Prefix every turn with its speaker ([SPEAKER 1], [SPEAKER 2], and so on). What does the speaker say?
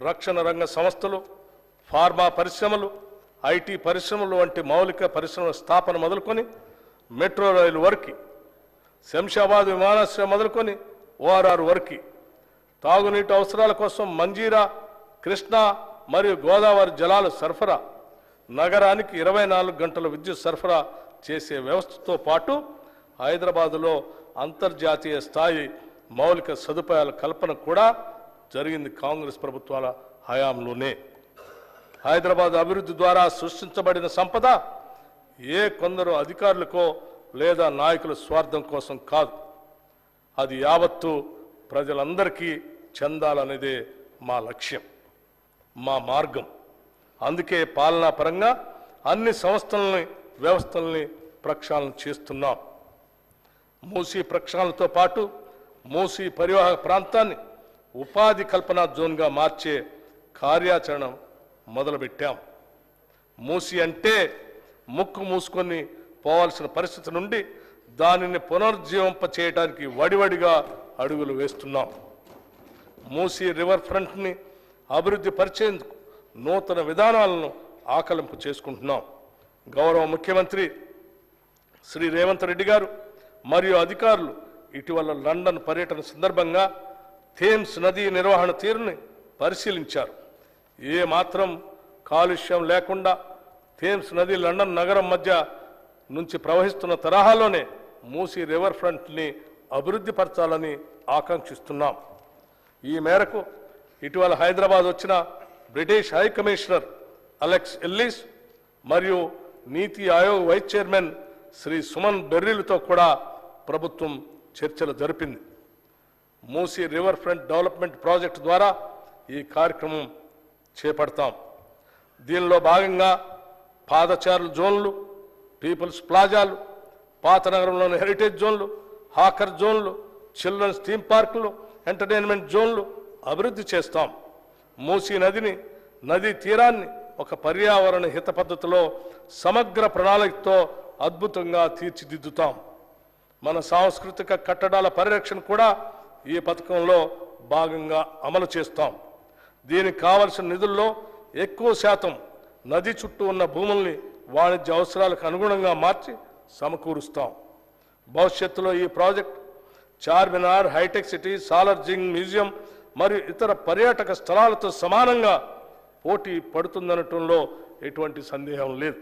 [SPEAKER 1] రక్షణ రంగ సంస్థలు, ఫార్మా పరిశ్రమలు, ఐటీ పరిశ్రమలు వంటి మౌలిక పరిశ్రమల స్థాపన మొదలుకొని మెట్రో రైలు వరకు, శంషాబాద్ విమానాశ్రయం మొదలుకొని ఓఆర్ఆర్ వరకు, తాగునీటి అవసరాల కోసం మంజీరా, కృష్ణా మరియు గోదావరి జలాల సరఫరా, నగరానికి 24 గంటల విద్యుత్ సరఫరా చేసే వ్యవస్థతో పాటు హైదరాబాదులో అంతర్జాతీయ స్థాయి మౌలిక సదుపాయాల కల్పన కూడా జరిగింది కాంగ్రెస్ ప్రభుత్వాల హయాంలోనే. హైదరాబాద్ అభివృద్ధి ద్వారా సృష్టించబడిన సంపద ఏ కొందరు అధికారులకో లేదా నాయకుల స్వార్థం కోసం కాదు, అది యావత్తు ప్రజలందరికీ చెందాలనేదే మా లక్ష్యం, మా మార్గం. అందుకే పాలనా పరంగా అన్ని సంస్థలని, వ్యవస్థల్ని ప్రక్షాళన చేస్తున్నాం. మూసీ ప్రక్షాళనతో పాటు మూసీ పరివాహక ప్రాంతాన్ని ఉపాధి కల్పన జోన్గా మార్చే కార్యాచరణ మొదలుపెట్టాం. మూసీ అంటే ముక్కు మూసుకొని పోవాల్సిన పరిస్థితి నుండి దానిని పునరుజ్జీవింప చేయడానికి వడివడిగా అడుగులు వేస్తున్నాం. మూసీ రివర్ ఫ్రంట్ని అభివృద్ధి పరిచేందుకు నూతన విధానాలను ఆకలింపు చేసుకుంటున్నాం. గౌరవ ముఖ్యమంత్రి శ్రీ రేవంత్ రెడ్డి గారు మరియు అధికారులు ఇటీవల లండన్ పర్యటన సందర్భంగా థేమ్స్ నదీ నిర్వహణ తీరుని పరిశీలించారు. ఏ మాత్రం కాలుష్యం లేకుండా థేమ్స్ నది లండన్ నగరం మధ్య నుంచి ప్రవహిస్తున్న తరహాలోనే మూసీ రివర్ ఫ్రంట్ని అభివృద్ధి పరచాలని ఆకాంక్షిస్తున్నాం. ఈ మేరకు ఇటీవల హైదరాబాద్ వచ్చిన British high commissioner Alex Ellis మరియు నీతి ఆయోగ్ వైస్ చైర్మన్ శ్రీ సుమన్ బెర్రీలతో కూడా ప్రభుత్వం చర్చలు జరిపింది. Musi river front development project ద్వారా ఈ కార్యక్రమం చేపడతాం. దీనిలో భాగంగా పాదచారుల జోన్లు, పీపుల్స్ ప్లాజాలు, పాత నగరంలోని హెరిటేజ్ జోన్లు, హాకర్ జోన్లు, చిల్డ్రన్స్ థీమ్ పార్కులు, ఎంటర్టైన్మెంట్ జోన్లు అభివృద్ధి చేస్తాం. మూసీ నదిని, నదీ తీరాన్ని ఒక పర్యావరణ హిత పద్ధతిలో సమగ్ర ప్రణాళికతో అద్భుతంగా తీర్చిదిద్దుతాం. మన సాంస్కృతిక కట్టడాల పరిరక్షణ కూడా ఈ పథకంలో భాగంగా అమలు చేస్తాం. దీనికి కావలసిన నిధుల్లో ఎక్కువ శాతం నది చుట్టూ ఉన్న భూముల్ని వాణిజ్య అవసరాలకు అనుగుణంగా మార్చి సమకూరుస్తాం. భవిష్యత్తులో ఈ project Charminar, Hitech City, Salar Jung museum మరియు ఇతర పర్యాటక స్థలాలతో సమానంగా పోటీ పడుతుందనటంలో ఎటువంటి సందేహం లేదు.